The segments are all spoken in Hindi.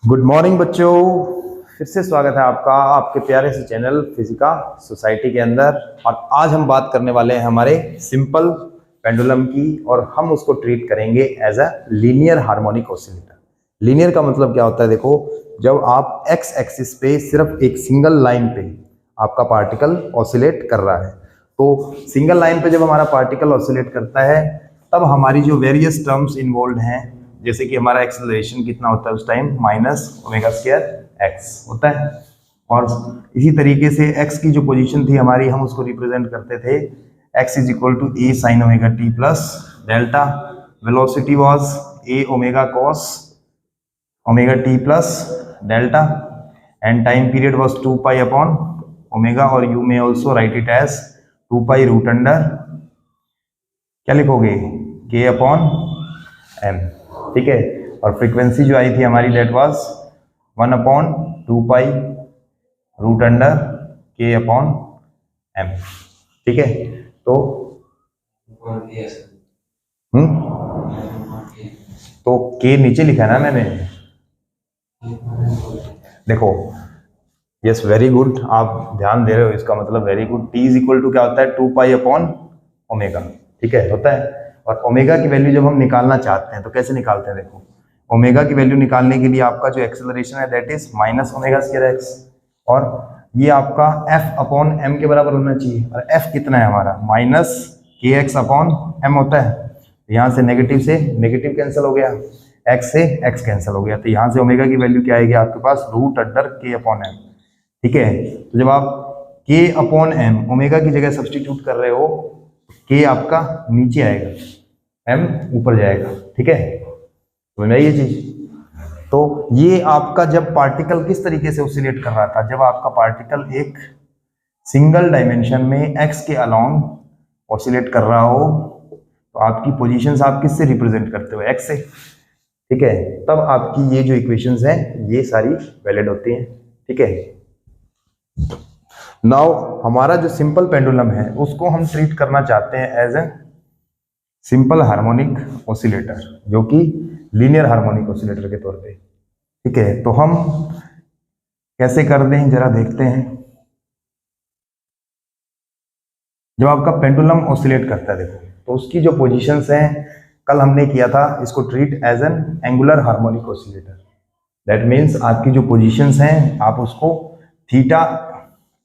गुड मॉर्निंग बच्चों, फिर से स्वागत है आपका आपके प्यारे से चैनल फिजिका सोसाइटी के अंदर। और आज हम बात करने वाले हैं हमारे सिंपल पेंडुलम की, और हम उसको ट्रीट करेंगे as a linear harmonic oscillator. Linear का मतलब क्या होता है? देखो, जब आप एक्स एक्सिस पे सिर्फ एक सिंगल लाइन पे आपका पार्टिकल ऑसिलेट कर रहा है, तो सिंगल लाइन पे जब हमारा पार्टिकल ऑसिलेट करता है तब हमारी जो वेरियस टर्म्स इन्वॉल्व हैं, जैसे कि हमारा एक्सेलरेशन कितना होता है उस time minus omega square x होता है। और इसी तरीके से एक्स की जो पोजीशन थी हमारी, हम उसको रिप्रेजेंट करते थे x is equal to a sine omega t plus delta. Velocity was a omega cos omega t plus delta, and time period was 2 pi upon omega, और you may also write it as 2 pi root under क्या लिखोगे, के अपॉन एम। ठीक है, और फ्रीक्वेंसी जो आई थी हमारी that was 1 upon 2 pi root under k upon m. ठीक है, तो तो के नीचे लिखा है ना मैंने, देखो। यस, वेरी गुड, आप ध्यान दे रहे हो, इसका मतलब very good. T is equal to क्या होता है, 2 पाई अपॉन ओमेगा। ठीक है, होता है। और ओमेगा की वैल्यू जब हम निकालना चाहते हैं तो कैसे निकालते हैं? देखो, ओमेगा की वैल्यू निकालने के लिए आपका जो एक्सेलरेशन है that is minus omega square x, और ये आपका एफ अपॉन एम के बराबर होना चाहिए। और एफ कितना है हमारा, माइनस के एक्स अपॉन एम होता है। यहाँ से नेगेटिव कैंसिल हो गया, एक्स से एक्स कैंसिल हो गया, तो यहाँ से ओमेगा की वैल्यू क्या आएगी आपके पास, root under k upon m. ठीक है, तो जब आप के अपॉन एम ओमेगा की जगह सब्सटीट्यूट कर रहे हो, के आपका नीचे आएगा, एम ऊपर जाएगा। ठीक है, समझ में आई ये चीज? तो ये आपका जब पार्टिकल किस तरीके से ऑसिलेट कर रहा था, जब आपका पार्टिकल एक सिंगल डायमेंशन में एक्स के अलोंग ऑसिलेट कर रहा हो, तो आपकी पोजीशंस आप किससे रिप्रेजेंट करते हो, एक्स से। ठीक है, तब आपकी ये जो इक्वेशंस हैं ये सारी वैलिड होती हैं। ठीक है, नाउ हमारा जो सिंपल पेंडुलम है उसको हम ट्रीट करना चाहते हैं as a simple harmonic oscillator, जो कि लीनियर हार्मोनिक ऑसिलेटर के तौर पे। ठीक है, तो हम कैसे कर दें जरा देखते हैं। जब आपका पेंडुलम ऑसिलेट करता है, देखो, तो उसकी जो पोजीशंस हैं, कल हमने किया था इसको treat as an angular harmonic oscillator. That means आपकी जो पोजीशंस हैं आप उसको थीटा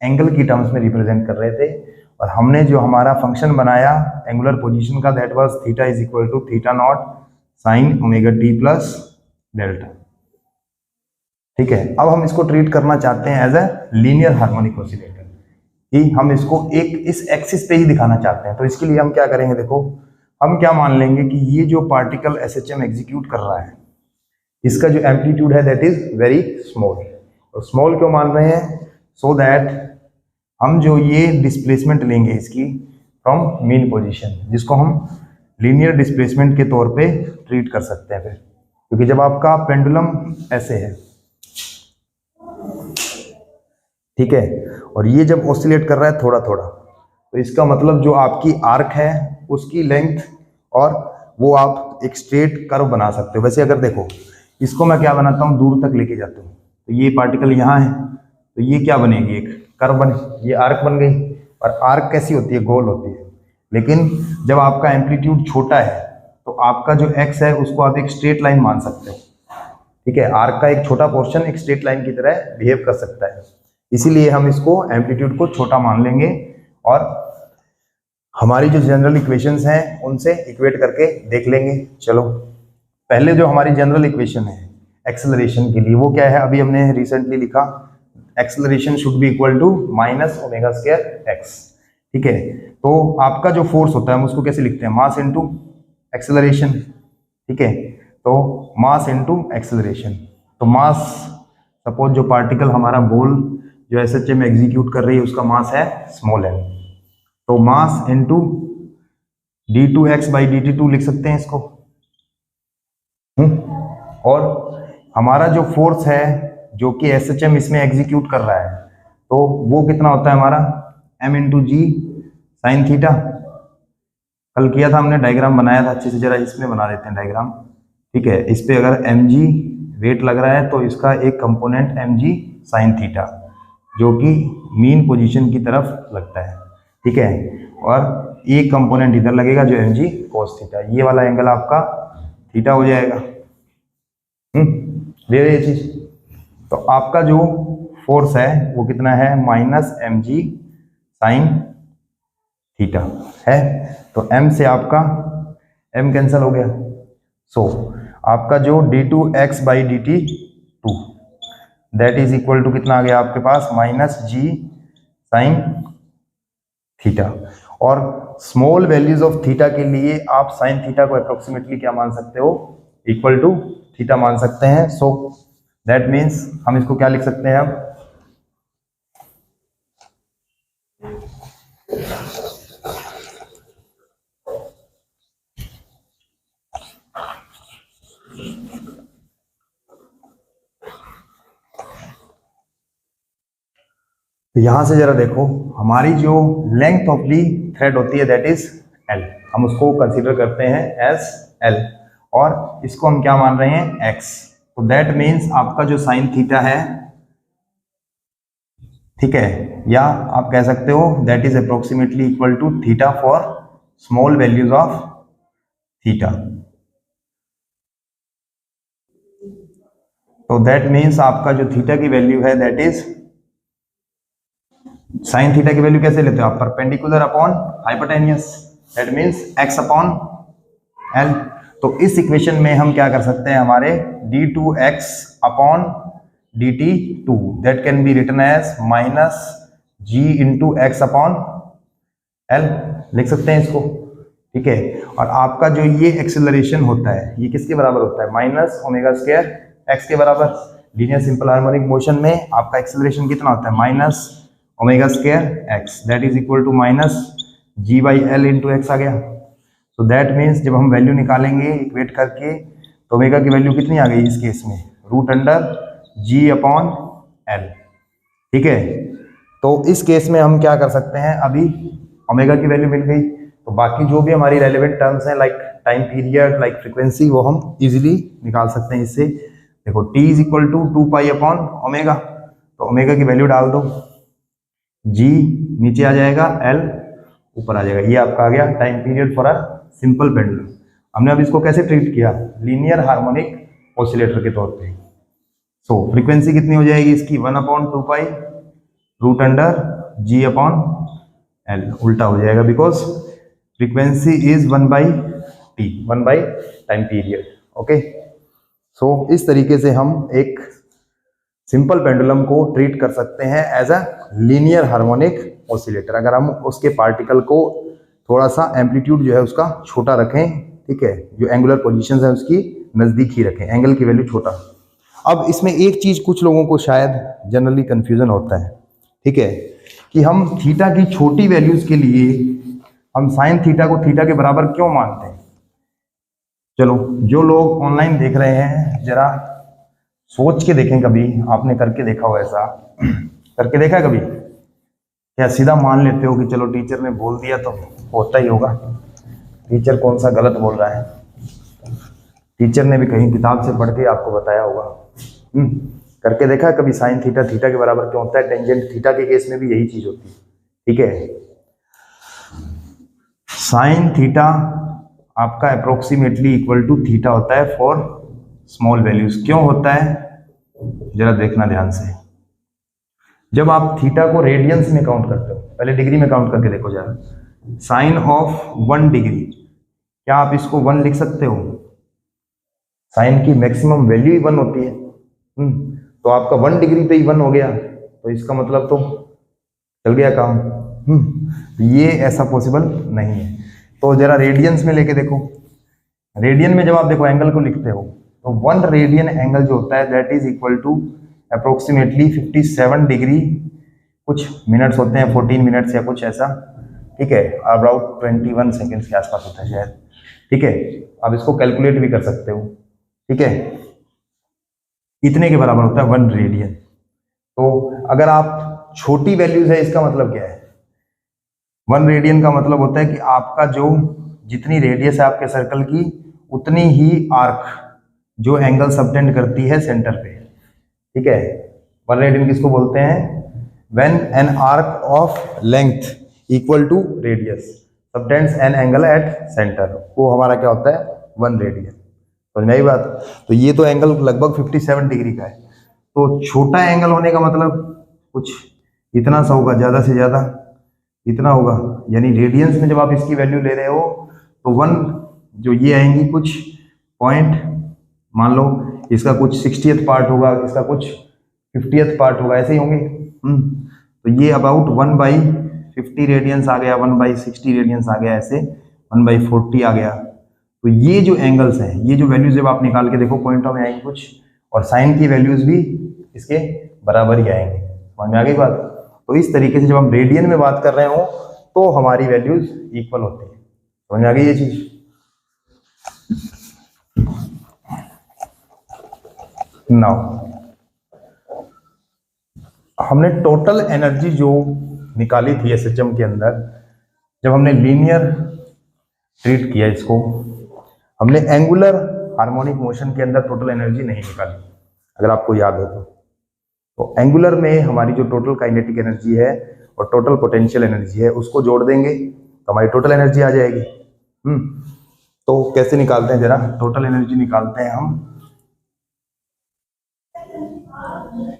एंगल की टर्म्स में रिप्रेजेंट कर रहे थे, और हमने जो हमारा फंक्शन बनाया एंगुलर पोजीशन का that was theta is equal to theta not sine omega t plus delta. ठीक है, अब हम इसको ट्रीट करना चाहते हैं as a linear harmonic oscillator, कि हम इसको एक इस एक्सिस पे ही दिखाना चाहते हैं। तो इसके लिए हम क्या करेंगे, देखो, हम क्या मान लेंगे कि ये जो पार्टिकल एसएचएम एग्जीक्यूट कर रहा है, इसका जो एम्पलीट्यूड है दैट इज वेरी स्मॉल। और स्मॉल क्यों मान रहे हैं, सो दैट हम जो ये डिस्प्लेसमेंट लेंगे इसकी फ्रॉम मीन पोजीशन, जिसको हम लीनियर डिस्प्लेसमेंट के तौर पे ट्रीट कर सकते हैं फिर, क्योंकि जब आपका पेंडुलम ऐसे है, ठीक है, और ये जब ऑसिलेट कर रहा है थोड़ा थोड़ा, तो इसका मतलब जो आपकी आर्क है उसकी लेंथ, और वो आप एक स्ट्रेट कर्व बना सकते हो। वैसे अगर देखो, इसको मैं क्या बनाता हूँ, दूर तक लेके जाता हूँ, तो ये पार्टिकल यहाँ है, तो ये क्या बनेगी, एक कर्व बने, ये आर्क बन गई। और आर्क कैसी होती है, गोल होती है। लेकिन जब आपका एम्पलीट्यूड छोटा है तो आपका जो एक्स है उसको आप एक स्ट्रेट लाइन मान सकते हो। ठीक है, आर्क का एक छोटा पोर्शन एक स्ट्रेट लाइन की तरह बिहेव कर सकता है, इसीलिए हम इसको एम्पलीट्यूड को छोटा मान लेंगे, और हमारी जो जनरल इक्वेशंस हैं उनसे इक्वेट करके देख लेंगे। चलो, पहले जो हमारी जनरल इक्वेशन है एक्सेलरेशन के लिए, वो क्या है, अभी हमने रिसेंटली लिखा, acceleration should be equal to minus omega square x. ठीक है, तो आपका जो फोर्स होता है हम उसको कैसे लिखते हैं, मास इनटू एक्सेलरेशन। ठीक है, तो मास इनटू एक्सेलरेशन, तो मास, सपोज जो पार्टिकल हमारा बॉल जो एसएचएम में एग्जीक्यूट कर रही है उसका मास है स्मॉल एम, तो mass into d2x by dt2 लिख सकते हैं इसको। और हमारा जो फोर्स है जो कि एसएचएम इसमें एग्जीक्यूट कर रहा है, तो वो कितना होता है हमारा, m इंटू जी साइन थीटा। कल किया था हमने, डायग्राम बनाया था अच्छे से, जरा इसमें बना देते हैं डायग्राम। ठीक है। इस पे अगर mg वेट लग रहा है तो इसका एक कंपोनेंट mg साइन थीटा जो कि मीन पोजीशन की तरफ लगता है, ठीक है, और एक कंपोनेंट इधर लगेगा जो mg cos थीटा, ये वाला एंगल आपका थीटा हो जाएगा। क्लियर है ये चीज? तो आपका जो फोर्स है वो कितना है, -mg साइन थीटा है। तो m से आपका m कैंसिल हो गया, सो आपका जो d2x/dt 2 that is equal to कितना आ गया आपके पास, -g साइन थीटा। और स्मॉल वैल्यूज ऑफ थीटा के लिए आप साइन थीटा को अप्रोक्सीमेटली क्या मान सकते हो, इक्वल टू थीटा मान सकते हैं। सो दैट मीन्स हम इसको क्या लिख सकते हैं अब, तो यहां से जरा देखो, हमारी जो लेंथ ऑफ दी थ्रेड होती है दैट इज L, हम उसको कंसीडर करते हैं एज L, और इसको हम क्या मान रहे हैं, x। तो दैट मीन्स आपका जो साइन थीटा है, ठीक है, या आप कह सकते हो that is approximately equal to theta for small values of theta. तो दैट मीन्स आपका जो थीटा की वैल्यू है दैट इज, साइन थीटा की वैल्यू कैसे लेते हो आप, perpendicular upon hypotenuse, that means x upon L। तो इस इक्वेशन में हम क्या कर सकते हैं, हमारे d2x upon dt2 that can be written as -g into x upon L, लिख सकते हैं इसको, ठीक है। और आपका जो ये एक्सेलरेशन होता है ये किसके बराबर होता है, -ω2x के बराबर। लीनियर सिंपल हार्मोनिक मोशन में आपका एक्सेलरेशन कितना होता है, -ω2x that is equal to -g/L into x आ गया। तो दैट मीन्स जब हम वैल्यू निकालेंगे इक्वेट करके तो ओमेगा की वैल्यू कितनी आ गई इस केस में, √g/L, ठीक है। तो इस केस में हम क्या कर सकते हैं, अभी ओमेगा की वैल्यू मिल गई तो बाकी जो भी हमारी रेलेवेंट टर्म्स हैं like time period, like frequency, वो हम इजीली निकाल सकते हैं इससे। देखो t इज इक्वल टू 2π/ω, तो ओमेगा की वैल्यू डाल दो, g नीचे आ जाएगा, L ऊपर आ जाएगा, ये आपका आ गया time period for a simple pendulum. हमने अब इसको कैसे ट्रीट किया, लीनियर हार्मोनिक ऑसिलेटर के तौर पे। सो फ्रीक्वेंसी कितनी हो जाएगी इसकी, 1/2π √g/L, उल्टा हो जाएगा because frequency is 1/t, 1 time period, okay. So इस तरीके से हम एक सिंपल पेंडुलम को ट्रीट कर सकते हैं as a linear harmonic oscillator, अगर हम उसके पार्टिकल को थोड़ा सा एम्पलीट्यूड जो है उसका छोटा रखें, ठीक है, जो एंगुलर पोजीशंस है उसकी नज़दीक ही रखें, एंगल की वैल्यू छोटा। अब इसमें एक चीज़ कुछ लोगों को शायद जनरली कन्फ्यूजन होता है, ठीक है, कि हम थीटा की छोटी वैल्यूज़ के लिए हम साइन थीटा को थीटा के बराबर क्यों मानते हैं। चलो जो लोग ऑनलाइन देख रहे हैं जरा सोच के देखें, कभी आपने करके देखा हो, ऐसा करके देखा कभी, या सीधा मान लेते हो कि चलो टीचर ने बोल दिया तो होता ही होगा, टीचर कौन सा गलत बोल रहा है, टीचर ने भी कहीं किताब से पढ़ के आपको बताया होगा। करके देखा कभी साइन थीटा थीटा के बराबर क्यों होता है, टेंजेंट थीटा के केस में भी यही चीज होती है, ठीक है। साइन थीटा आपका अप्रोक्सीमेटली इक्वल टू थीटा होता है फॉर स्मॉल वैल्यूज। क्यों होता है जरा देखना ध्यान से, जब आप थीटा को रेडियंस में काउंट करते हो, पहले डिग्री में काउंट करके देखो जरा, साइन ऑफ 1 डिग्री, क्या आप इसको 1 लिख सकते हो, साइन की मैक्सिमम वैल्यू ही 1 होती है, तो आपका 1 डिग्री पे ही 1 हो गया, तो इसका मतलब तो चल गया काम। ये ऐसा पॉसिबल नहीं है, तो जरा रेडियंस में लेके देखो, रेडियन में जब आप देखो एंगल को लिखते हो तो 1 रेडियन एंगल जो होता है that is equal to approximately 57 degree, कुछ मिनट्स होते हैं 14 मिनट्स या कुछ ऐसा, ठीक है, अबाउट 21 सेकेंड्स के आसपास होता है शायद, ठीक है, आप इसको कैलकुलेट भी कर सकते हो, ठीक है, इतने के बराबर होता है 1 रेडियन। तो अगर आप छोटी वैल्यूज है इसका मतलब क्या है, 1 रेडियन का मतलब होता है कि आपका जो जितनी रेडियस है आपके सर्कल की उतनी ही आर्क जो एंगल सबटेंड करती है सेंटर पे, ठीक है। वन रेडियन किसको बोलते हैं? When an arc of length equal to radius subtends an angle at centre, वो हमारा क्या होता है? 1 रेडियन। समझ में आई बात? तो ये तो एंगल लगभग 57 डिग्री का है। तो छोटा एंगल होने का मतलब कुछ इतना सा होगा, ज़्यादा से ज़्यादा इतना होगा, यानी रेडियंस में जब आप इसकी वैल्यू ले रहे हो तो 1 जो ये आएंगी कुछ पॉइंट, मान लो इसका कुछ 60th पार्ट होगा, इसका कुछ 50th पार्ट होगा, ऐसे ही होंगे। तो ये अबाउट 1/50 रेडियंस आ गया, 1/60 रेडियंस आ गया, ऐसे 1/40 आ गया। तो ये जो एंगल्स हैं, ये जो वैल्यूज जब आप निकाल के देखो पॉइंटों में आएंगे कुछ, और साइन की वैल्यूज भी इसके बराबर ही आएंगे। समझ में आ गई बात? तो इस तरीके से जब हम रेडियन में बात कर रहे हो तो हमारी वैल्यूज इक्वल होती है। समझ में आ गई ये चीज? नाउ हमने टोटल एनर्जी जो निकाली थी एसएचएम के अंदर, जब हमने लीनियर ट्रीट किया इसको, हमने एंगुलर हार्मोनिक मोशन के अंदर टोटल एनर्जी नहीं निकाली, अगर आपको याद हो तो एंगुलर में हमारी जो टोटल काइनेटिक एनर्जी है और टोटल पोटेंशियल एनर्जी है उसको जोड़ देंगे तो हमारी टोटल एनर्जी आ जाएगी। तो कैसे निकालते हैं, जरा टोटल एनर्जी निकालते हैं हम।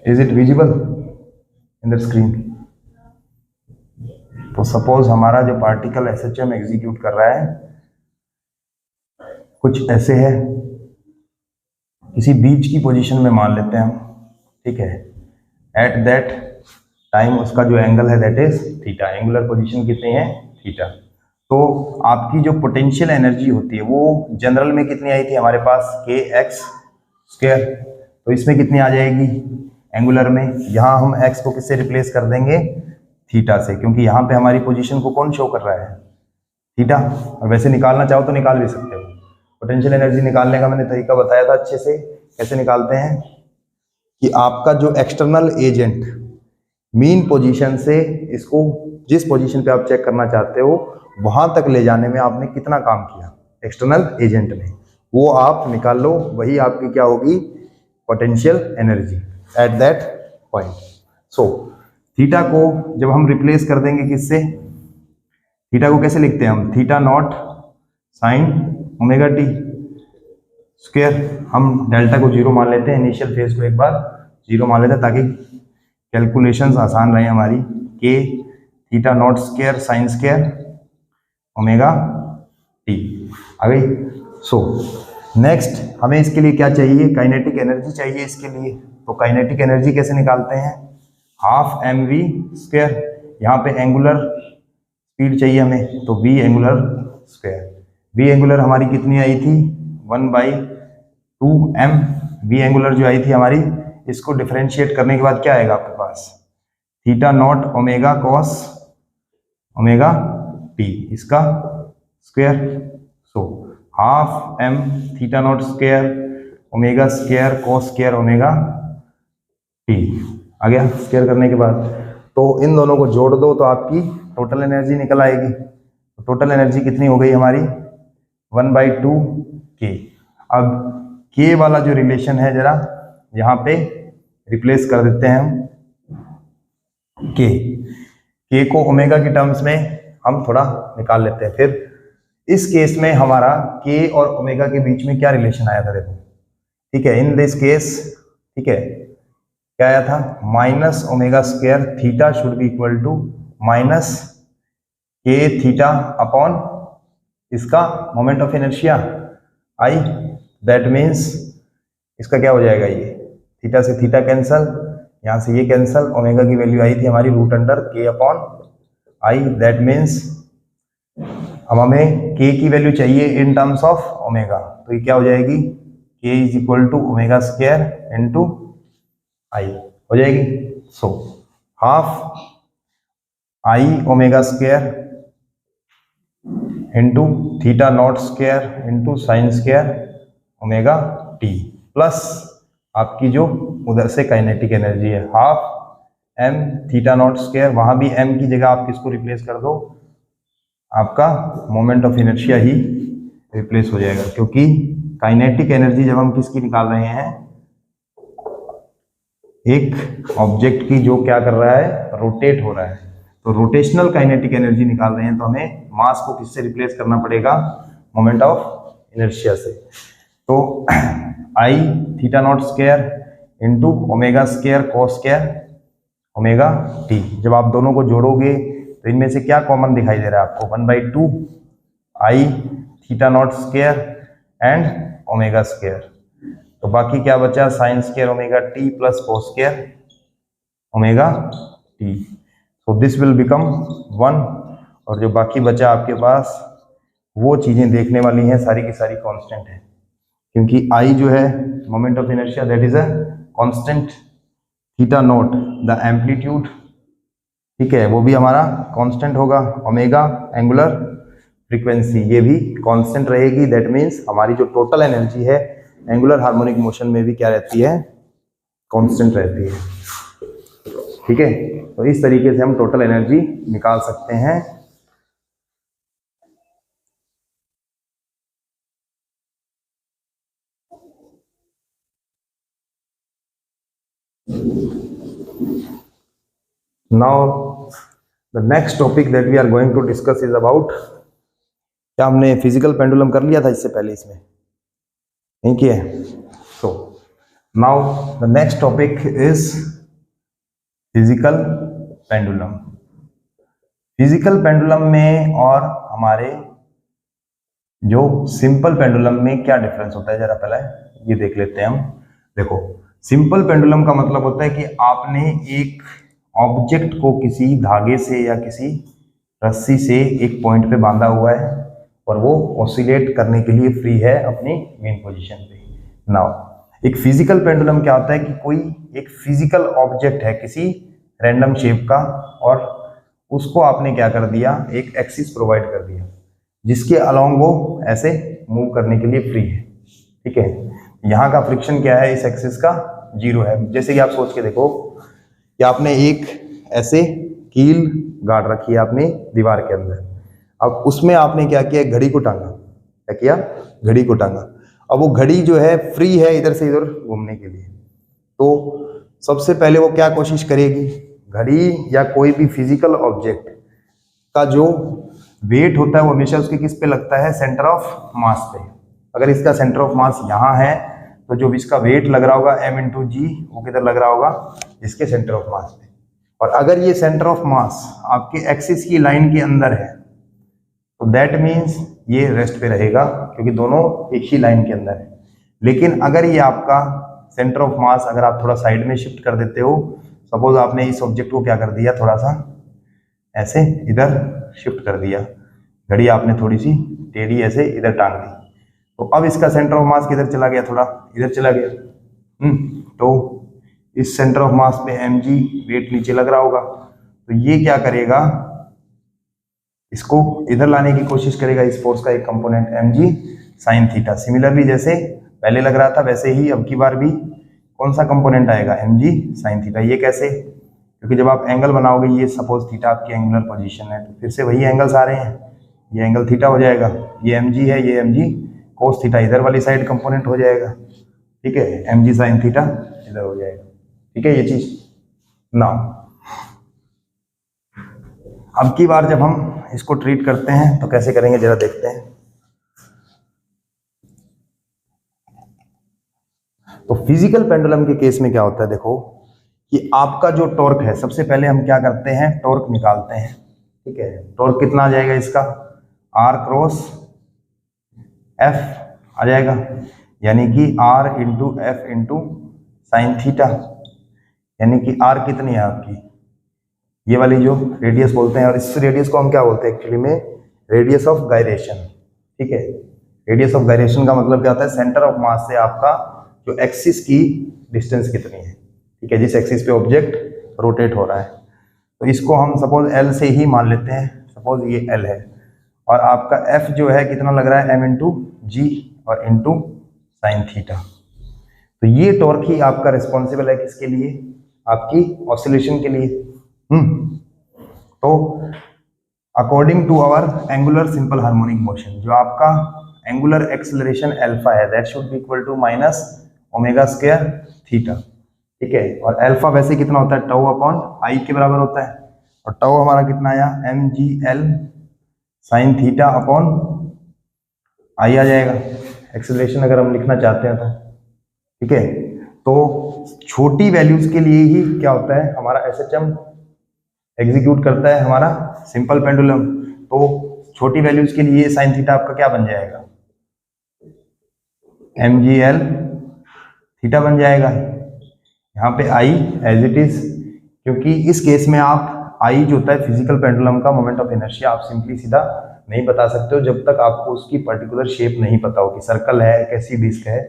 Is it visible in the screen? तो सपोज हमारा जो पार्टिकल एसएचएम एग्जीक्यूट कर रहा है कुछ ऐसे है, किसी बीच की पोजीशन में मान लेते हैं हम, ठीक है। एट दैट टाइम उसका जो एंगल है that is theta, angular position कितनी है? थीटा। तो आपकी जो पोटेंशियल एनर्जी होती है वो जनरल में कितनी आई थी हमारे पास? kx²। तो इसमें कितनी आ जाएगी एंगुलर में? यहाँ हम x को किससे रिप्लेस कर देंगे? थीटा से, क्योंकि यहाँ पे हमारी पोजीशन को कौन शो कर रहा है? थीटा। और वैसे निकालना चाहो तो निकाल भी सकते हो। पोटेंशियल एनर्जी निकालने का मैंने तरीका बताया था अच्छे से, कैसे निकालते हैं कि आपका जो एक्सटर्नल एजेंट मीन पोजीशन से इसको जिस पोजीशन पे आप चेक करना चाहते हो वहां तक ले जाने में आपने कितना काम किया एक्सटर्नल एजेंट ने, वो आप निकाल लो, वही आपकी क्या होगी? Potential energy at that point. So theta को जब हम रिप्लेस कर देंगे किससे? थीटा को कैसे लिखते हैं हम? Theta not sine omega T square. हम डेल्टा को 0 मान लेते हैं, इनिशियल फेज को एक बार 0 मान लेते हैं ताकि कैलकुलेशंस आसान रहे हमारी। K theta naught square sine square omega t आ गई। सो नेक्स्ट हमें इसके लिए क्या चाहिए? काइनेटिक एनर्जी चाहिए इसके लिए। तो काइनेटिक एनर्जी कैसे निकालते हैं? Half mv²। यहाँ पे एंगुलर स्पीड चाहिए हमें, तो v angular square. v angular हमारी कितनी आई थी? 1/2m। v एंगुलर जो आई थी हमारी, इसको डिफरेंशिएट करने के बाद क्या आएगा आपके पास? Theta naught omega cos omega t, इसका square. So half m theta naught square omega square cos square omega t आ गया। स्क्वायर करने के बाद तो इन दोनों को जोड़ दो तो आपकी टोटल एनर्जी निकल आएगी। तो टोटल एनर्जी कितनी हो गई हमारी? 1/2k। अब k वाला जो रिलेशन है जरा यहाँ पे रिप्लेस कर देते हैं हम k को ओमेगा की टर्म्स में हम थोड़ा निकाल लेते हैं। फिर इस केस में हमारा k और ओमेगा के बीच में क्या रिलेशन आया था देखो, ठीक है। इन दिस केस, ठीक है, क्या आया था? Minus omega square theta should be equal to minus k theta upon इसका moment of inertia I. That means इसका क्या हो जाएगा? ये थीटा से थीटा कैंसल, यहाँ से ये कैंसल, ओमेगा की वैल्यू आई थी हमारी √के अपॉन आई। दैट मीन्स अब हमें के की वैल्यू चाहिए इन टर्म्स ऑफ ओमेगा, तो ये क्या हो जाएगी? K is equal to omega square into I हो जाएगी। So half I omega square into theta naught square into sine square omega t plus आपकी जो उधर से काइनेटिक एनर्जी है half m theta naught square, वहां भी m की जगह आप किसको रिप्लेस कर दो? आपका moment of inertia he replace हो जाएगा, क्योंकि काइनेटिक एनर्जी जब हम किसकी निकाल रहे हैं, एक ऑब्जेक्ट की जो क्या कर रहा है, रोटेट हो रहा है, तो रोटेशनल काइनेटिक एनर्जी निकाल रहे हैं, तो हमें मास को किससे रिप्लेस करना पड़ेगा, मोमेंट ऑफ इनर्शिया से। तो I theta naught square into omega square cos square omega t, जब आप दोनों को जोड़ोगे तो इनमें से क्या कॉमन दिखाई दे रहा है आपको, 1/2 I theta naught square and omega square, तो बाकी क्या बचा, sine square omega t plus cos square omega t, तो दिस विल बिकम 1, और जो बाकी बचा आपके पास वो चीजें देखने वाली हैं, सारी की सारी कांस्टेंट है, क्योंकि आई जो है moment of inertia that is a constant, theta naught the amplitude, ठीक है, वो भी हमारा कांस्टेंट होगा, ओमेगा एंगुलर फ्रीक्वेंसी ये भी कांस्टेंट रहेगी, दैट मीन्स हमारी जो टोटल एनर्जी है एंगुलर हार्मोनिक मोशन में भी क्या रहती है, कांस्टेंट रहती है, ठीक है। तो इस तरीके से हम टोटल एनर्जी निकाल सकते हैं। Now the next topic that we are going to discuss is about, क्या हमने फिजिकल पेंडुलम कर लिया था इससे पहले, इसमें नहीं किया है। So now the next topic is physical pendulum. Physical pendulum में और हमारे जो सिंपल पेंडुलम में क्या डिफरेंस होता है, जरा पहले ये देख लेते हैं हम। देखो, सिंपल पेंडुलम का मतलब होता है कि आपने एक ऑब्जेक्ट को किसी धागे से या किसी रस्सी से एक पॉइंट पे बांधा हुआ है और वो ऑसिलेट करने के लिए फ्री है अपनी मेन पोजीशन पे। नाउ एक फिजिकल पेंडुलम क्या होता है कि कोई एक फिजिकल ऑब्जेक्ट है किसी रैंडम शेप का, और उसको आपने क्या कर दिया, एक एक्सिस प्रोवाइड कर दिया जिसके अलोंग वो ऐसे मूव करने के लिए फ्री है, ठीक है। यहाँ का फ्रिक्शन क्या है, इस एक्सिस का 0 है। जैसे कि आप सोच के देखो कि आपने एक ऐसे कील गाड़ रखी है अपनी दीवार के अंदर, अब उसमें आपने क्या किया, घड़ी को टांगा, क्या किया, घड़ी को टांगा। अब वो घड़ी जो है फ्री है इधर से इधर घूमने के लिए, तो सबसे पहले वो क्या कोशिश करेगी, घड़ी या कोई भी फिजिकल ऑब्जेक्ट का जो वेट होता है वो हमेशा उसके किस पे लगता है, सेंटर ऑफ मास पे। अगर इसका सेंटर ऑफ मास यहाँ है तो जो भी इसका वेट लग रहा होगा m/g वो किधर लग रहा होगा, इसके सेंटर ऑफ मास पे। और अगर ये सेंटर ऑफ मास आपके एक्सिस की लाइन के अंदर है तो दैट मीन्स ये रेस्ट पे रहेगा, क्योंकि दोनों एक ही लाइन के अंदर है। लेकिन अगर ये आपका सेंटर ऑफ मास अगर आप थोड़ा साइड में शिफ्ट कर देते हो, सपोज आपने इस ऑब्जेक्ट को क्या कर दिया, थोड़ा सा ऐसे इधर शिफ्ट कर दिया, घड़ी आपने थोड़ी सी टेढ़ी ऐसे इधर टांग दी, तो अब इसका सेंटर ऑफ मास किधर चला गया, थोड़ा इधर चला गया। तो इस सेंटर ऑफ मास पे mg वेट नीचे लग रहा होगा, तो ये क्या करेगा, इसको इधर लाने की कोशिश करेगा, इस फोर्स का एक component mg sine theta. Similarly जैसे पहले लग रहा था वैसे ही अब की बार भी कौन सा कंपोनेंट आएगा, mg साइन थीटा। ये कैसे, क्योंकि जब आप एंगल बनाओगे, ये सपोज थीटा आपकी एंगुलर पोजीशन है, तो फिर से वही एंगल्स आ रहे हैं, ये एंगल थीटा हो जाएगा, ये mg है, ये mg कोस थीटा इधर वाली साइड कंपोनेंट हो जाएगा, ठीक है, mg साइन थीटा इधर हो जाएगा, ठीक है ये चीज। नाउ अब की बार जब हम इसको ट्रीट करते हैं तो कैसे करेंगे, जरा देखते हैं। तो फिजिकल पेंडुलम के केस में क्या होता है, देखो कि आपका जो टॉर्क है, सबसे पहले हम क्या करते हैं, टॉर्क निकालते हैं, ठीक है। टॉर्क कितना आ जाएगा इसका, r क्रॉस f आ जाएगा, यानी कि r into F into sine theta, यानी कि r कितनी है आपकी, ये वाली जो रेडियस बोलते हैं, और इस रेडियस को हम क्या बोलते हैं एक्चुअली में, रेडियस ऑफ गायरेशन, ठीक है। रेडियस ऑफ गायरेशन का मतलब क्या होता है, सेंटर ऑफ मास से आपका जो एक्सिस की डिस्टेंस कितनी है, ठीक है, जिस एक्सिस पे ऑब्जेक्ट रोटेट हो रहा है। तो इसको हम सपोज L से ही मान लेते हैं, सपोज ये L है, और आपका F जो है कितना लग रहा है, m/g और इंटू साइन थीटा। तो ये टॉर्क ही आपका रिस्पॉन्सिबल है किसके लिए, आपकी ऑसिलेशन के लिए। तो according to our angular simple harmonic motion, जो आपका एंगुलर एक्सेलरेशन अल्फा है, that should be equal to minus omega square theta, ठीक है। और अल्फा वैसे कितना होता है, टाउ अपॉन आई के बराबर होता है, और टाउ हमारा कितना आया, mgl sine theta upon I आ जाएगा, एक्सेलरेशन अगर हम लिखना चाहते हैं तो, ठीक है। तो छोटी वैल्यूज के लिए ही क्या होता है, हमारा SHM एग्जीक्यूट करता है हमारा सिंपल पेंडुलम। तो छोटी वैल्यूज के लिए साइन थीटा आपका क्या बन जाएगा, mgl थीटा बन जाएगा। यहाँ पे आई एज इट इज, क्योंकि इस केस में आप आई जो होता है फिजिकल पेंडुलम का मोमेंट ऑफ इनर्शिया, आप सिंपली सीधा नहीं बता सकते हो जब तक आपको उसकी पर्टिकुलर शेप नहीं पता हो कि सर्कल है कैसी डिस्क है,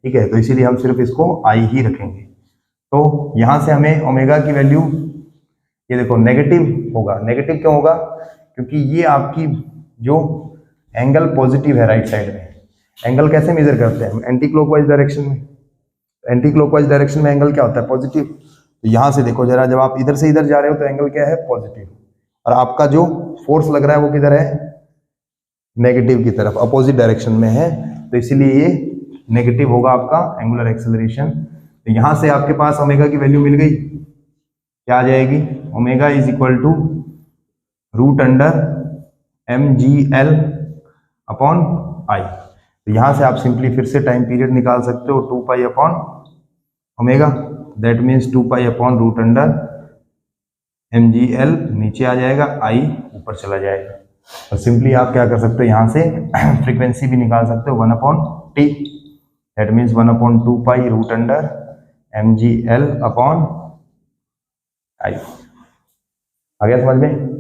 ठीक है। तो इसीलिए हम सिर्फ इसको आई ही रखेंगे। तो यहाँ से हमें ओमेगा की वैल्यू, ये देखो नेगेटिव होगा। नेगेटिव क्यों होगा, क्योंकि ये आपकी जो एंगल पॉजिटिव है राइट साइड में। एंगल कैसे मेजर करते हैं, एंटी क्लॉकवाइज डायरेक्शन में। एंटी क्लॉकवाइज डायरेक्शन में एंगल क्या होता है, पॉजिटिव। तो यहाँ से देखो जरा, जब आप इधर से इधर जा रहे हो तो एंगल क्या है, पॉजिटिव, और आपका जो फोर्स लग रहा है वो किधर है, नेगेटिव की तरफ, अपोजिट डायरेक्शन में है। तो इसीलिए ये नेगेटिव होगा आपका एंगुलर एक्सेलरेशन। तो यहाँ से आपके पास ओमेगा की वैल्यू मिल गई, क्या आ जाएगी, omega is equal to root under mgl upon I. तो यहाँ से आप सिंपली फिर से टाइम पीरियड निकाल सकते हो, 2 pi upon omega, that means 2 pi upon root under mgl नीचे आ जाएगा, आई ऊपर चला जाएगा। और सिंपली आप क्या कर सकते हो, यहाँ से फ्रीक्वेंसी भी निकाल सकते हो 1 upon t, that means 1 upon 2 pi root under mgl upon I. आ गया समझ में।